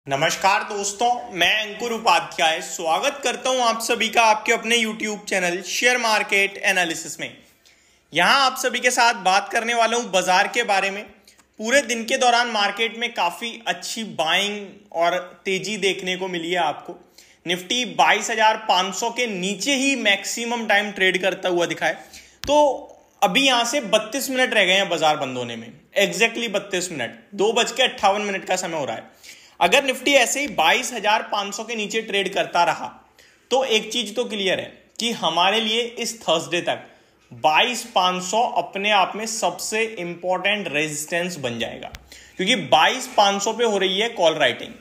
नमस्कार दोस्तों, मैं अंकुर उपाध्याय स्वागत करता हूं आप सभी का आपके अपने YouTube channel share market analysis में। यहां आप सभी के साथ बात करने वाला हूं बाजार के बारे में। पूरे दिन के दौरान मार्केट में काफी अच्छी बाइंग और तेजी देखने को मिली है आपको। निफ्टी 22,500 के नीचे ही मैक्सिमम टाइम ट्रेड करता हुआ दिखा है। तो अभी यहां से 32 मिनट रह गए हैं बाजार बंद होने में, एग्जैक्टली 32 मिनट, 2:58 का समय हो रहा है। अगर निफ्टी ऐसे ही 22,500 के नीचे ट्रेड करता रहा तो एक चीज तो क्लियर है कि हमारे लिए इस थर्सडे तक 22,500 अपने आप में सबसे इंपॉर्टेंट रेजिस्टेंस बन जाएगा, क्योंकि 22,500 पे हो रही है कॉल राइटिंग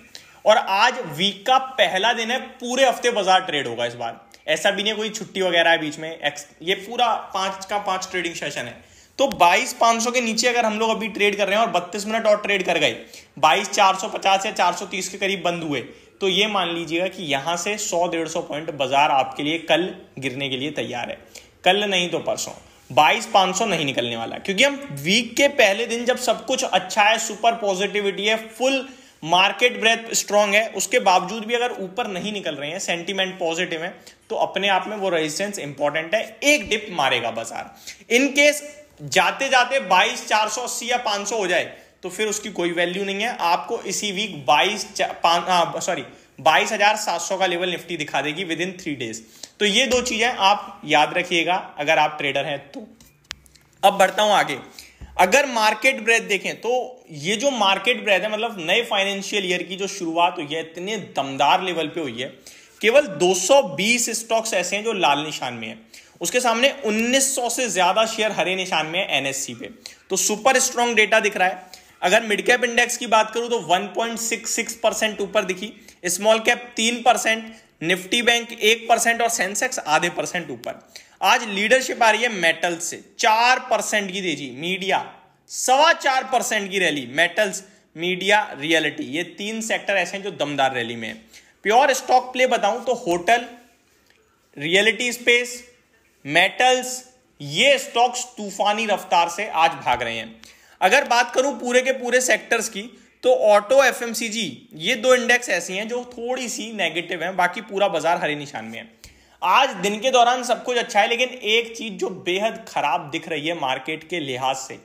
और आज वीक का पहला दिन है। पूरे हफ्ते बाजार ट्रेड होगा इस बार, ऐसा भी नहीं कोई छुट्टी वगैरह है बीच में। ये पूरा 5 का 5 ट्रेडिंग सेशन है। तो 22,500 के नीचे अगर हम लोग अभी ट्रेड कर रहे हैं और 32 मिनट और ट्रेड कर गए, 22,450 या 430 के करीब बंद हुए, तो ये मान लीजिएगा कि यहां से 100-150 पॉइंट बाजार आपके लिए कल गिरने के लिए तैयार है। कल नहीं तो परसों 22,500 नहीं निकलने वाला, क्योंकि हम वीक के पहले दिन जब सब कुछ अच्छा है, सुपर पॉजिटिविटी है, फुल मार्केट ब्रेथ स्ट्रांग है, उसके बावजूद भी अगर ऊपर नहीं निकल रहे हैं, सेंटीमेंट पॉजिटिव है, तो अपने आप में वो रेजिस्टेंस इंपॉर्टेंट है। एक डिप मारेगा बाजार। इन केस जाते जाते 22,480 या 500 हो जाए तो फिर उसकी कोई वैल्यू नहीं है। आपको इसी वीक 22,700 का लेवल निफ्टी दिखा देगी विद इन 3 डेज। तो ये दो चीजें आप याद रखिएगा अगर आप ट्रेडर हैं तो। अब बढ़ता हूं आगे। अगर मार्केट ब्रेथ देखें तो ये जो मार्केट ब्रेथ है, मतलब नए फाइनेंशियल ईयर की जो शुरुआत हुई है, इतने दमदार लेवल पे हुई है। केवल 220 स्टॉक्स ऐसे हैं जो लाल निशान में है, उसके सामने 1900 से ज्यादा शेयर हरे निशान में है एनएससी पे। तो सुपर स्ट्रॉन्ग डेटा दिख रहा है। अगर मिड कैप इंडेक्स की बात करूं तो 1.66% ऊपर दिखी, स्मॉल कैप 3%, निफ्टी बैंक 1% और सेंसेक्स आधे % ऊपर। आज लीडरशिप आ रही है मेटल्स से, 4% की तेजी, मीडिया 4.25% की रैली, मेटल्स, मीडिया, रियलिटी, ये 3 सेक्टर ऐसे हैं जो दमदार रैली में है। प्योर स्टॉक प्ले बताऊं तो होटल, रियलिटी स्पेस, मेटल्स, ये स्टॉक्स तूफानी रफ्तार से आज भाग रहे हैं। अगर बात करूं पूरे के पूरे सेक्टर्स की तो ऑटो, एफएमसीजी, ये 2 इंडेक्स ऐसी हैं जो थोड़ी सी नेगेटिव हैं, बाकी पूरा बाजार हरे निशान में है। आज दिन के दौरान सब कुछ अच्छा है, लेकिन एक चीज जो बेहद खराब दिख रही है मार्केट के लिहाज से,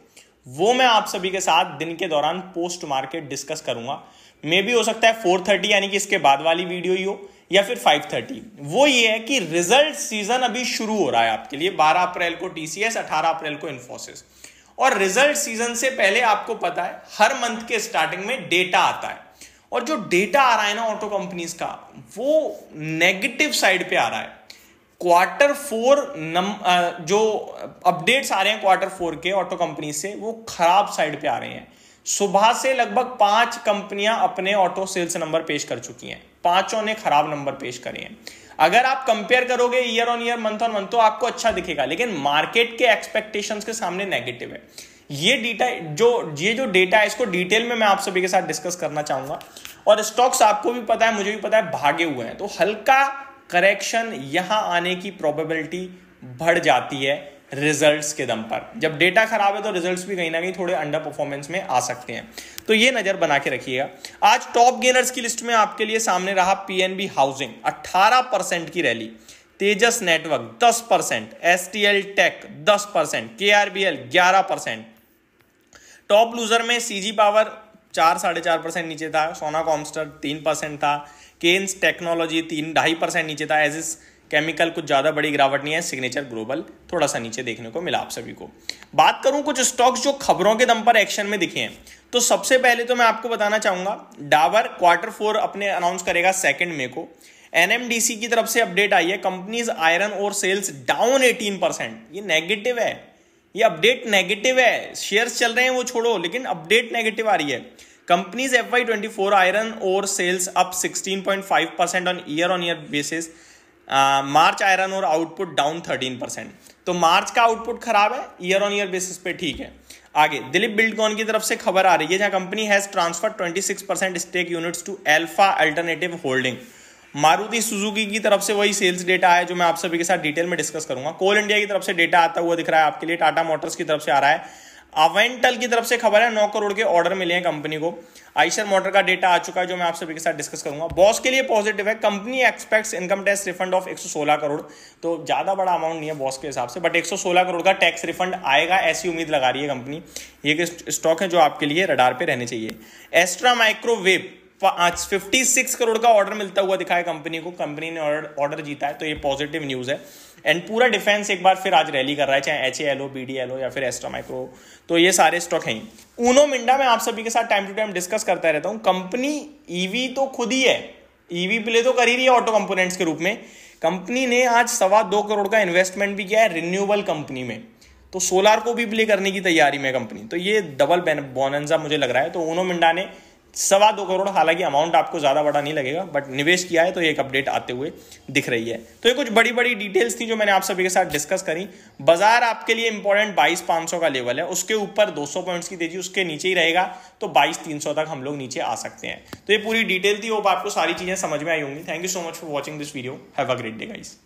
वो मैं आप सभी के साथ दिन के दौरान पोस्ट मार्केट डिस्कस करूंगा। मे भी हो सकता है 4:30 यानी कि इसके बाद वाली वीडियो ही हो, या फिर 5:30। वो ये है कि रिजल्ट सीजन अभी शुरू हो रहा है आपके लिए। 12 अप्रैल को टीसीएस, 18 अप्रैल को इन्फोसिस। और रिजल्ट सीजन से पहले आपको पता है हर मंथ के स्टार्टिंग में डेटा आता है, और जो डेटा आ रहा है ना ऑटो कंपनीज का, वो नेगेटिव साइड पे आ रहा है। Q4 जो अपडेट्स आ रहे हैं Q4 के ऑटो कंपनी से, वो खराब साइड पे आ रहे हैं। सुबह से लगभग 5 कंपनियां अपने ऑटो सेल्स नंबर पेश कर चुकी हैं, 5 ने खराब नंबर पेश करे हैं। अगर आप कंपेयर करोगे year on year, month on month, तो आपको अच्छा दिखेगा, लेकिन मार्केट के एक्सपेक्टेशंस के सामने नेगेटिव है। ये जो डेटा है, इसको डिटेल में मैं आप सभी के साथ डिस्कस करना चाहूंगा। और स्टॉक्स आपको भी पता है, मुझे भी पता है, भागे हुए हैं, तो हल्का करेक्शन यहां आने की प्रोबेबिलिटी बढ़ जाती है रिजल्ट्स के दम पर। जब डेटा खराब है तो रिजल्ट्स भी कहीं ना कहीं थोड़े अंडर परफॉर्मेंस में आ सकते हैं, तो ये नजर बना के रखिएगा। आज टॉप गेनर्स की लिस्ट में आपके लिए सामने रहा पीएनबी हाउसिंग, 18% की rally, Tejas network 10%, STL tech 10%, KRBL 11%। Top loser में सीजी पावर 4-4.5% नीचे था, सोना कॉमस्टर 3% था, केन्स टेक्नोलॉजी 3-2.5% नीचे था, एजिस केमिकल कुछ ज्यादा बड़ी गिरावट नहीं है, सिग्नेचर ग्लोबल थोड़ा सा नीचे देखने को मिला आप सभी को। बात करूं कुछ स्टॉक्स जो खबरों के दम पर एक्शन में दिखे हैं, तो सबसे पहले तो मैं आपको बताना चाहूंगा डाबर Q4 अपने अनाउंस करेगा 2 मई को। एनएमडीसी की तरफ से अपडेट आई है, companies iron ore sales down 18%। ये नेगेटिव है, ये अपडेट नेगेटिव है। शेयर्स चल रहे हैं वो छोड़ो, लेकिन अपडेट नेगेटिव आ रही है। Companies FY24 iron ore sales up 16.5% on year basis. March iron ore output down 13%। तो मार्च का आउटपुट खराब है, ईयर ऑन ईयर बेसिस पे ठीक है। आगे दिलीप बिल्डकॉन की तरफ से खबर आ रही है, जहां company has transfer 26% stake units to Alpha Alternative Holding. Maruti Suzuki की तरफ से वही सेल्स डेटा है जो मैं आप सभी के साथ डिटेल में डिस्कस करूंगा। कोल इंडिया की तरफ से डेटा आता हुआ दिख रहा है आपके लिए, टाटा मोटर्स की तरफ से आ रहा है, अवेंटल की तरफ से खबर है 9 करोड़ के ऑर्डर मिले हैं कंपनी को। आइशर मोटर का डेटा आ चुका है जो मैं आप सभी के साथ डिस्कस करूंगा। बॉस के लिए पॉजिटिव है, company aspects income tax refund of 116 crore, तो ज्यादा बड़ा अमाउंट नहीं है बॉस के हिसाब से, बट 116 करोड़ का टैक्स रिफंड आएगा ऐसी उम्मीद लगा रही है कंपनी। ये स्टॉक है जो आपके लिए रडार पे रहने चाहिए। एस्ट्रा माइक्रोवेव 56 करोड़ का ऑर्डर मिलता हुआ दिखा है कंपनी को, कंपनी ने ऑर्डर जीता है, तो ये पॉजिटिव न्यूज है। एंड पूरा डिफेंस एक बार फिर आज रैली कर रहा है, चाहे HALO, BDLO या फिर एस्ट्रा माइक्रो, तो ये सारे स्टॉक हैं। ऊनो मिंडा मैं आप सभी के साथ टाइम टू टाइम डिस्कस करता रहता हूं। कंपनी ईवी तो खुद ही है, ईवी प्ले तो कर ही रही है ऑटो कंपोनेंट्स के रूप में। कंपनी ने आज 2.25 करोड़ का इन्वेस्टमेंट भी किया है रिन्यूएबल कंपनी में, तो सोलार को भी प्ले करने की तैयारी में कंपनी, तो ये डबल बोनंजा मुझे लग रहा है। तो ऊनो मिंडा ने 2.25 करोड़, हालांकि अमाउंट आपको ज्यादा बड़ा नहीं लगेगा, बट निवेश किया है, तो एक अपडेट आते हुए दिख रही है। तो ये कुछ बड़ी बड़ी डिटेल्स थी जो मैंने आप सभी के साथ डिस्कस करी। बाजार आपके लिए इंपॉर्टेंट 22,500 का लेवल है, उसके ऊपर 200 पॉइंट्स की तेजी, उसके नीचे ही रहेगा तो 22,300 तक हम लोग नीचे आ सकते हैं। तो ये पूरी डिटेल थी, होप आपको सारी चीजें समझ में आई होंगी। Thank you so much for watching this video, have a great day guys.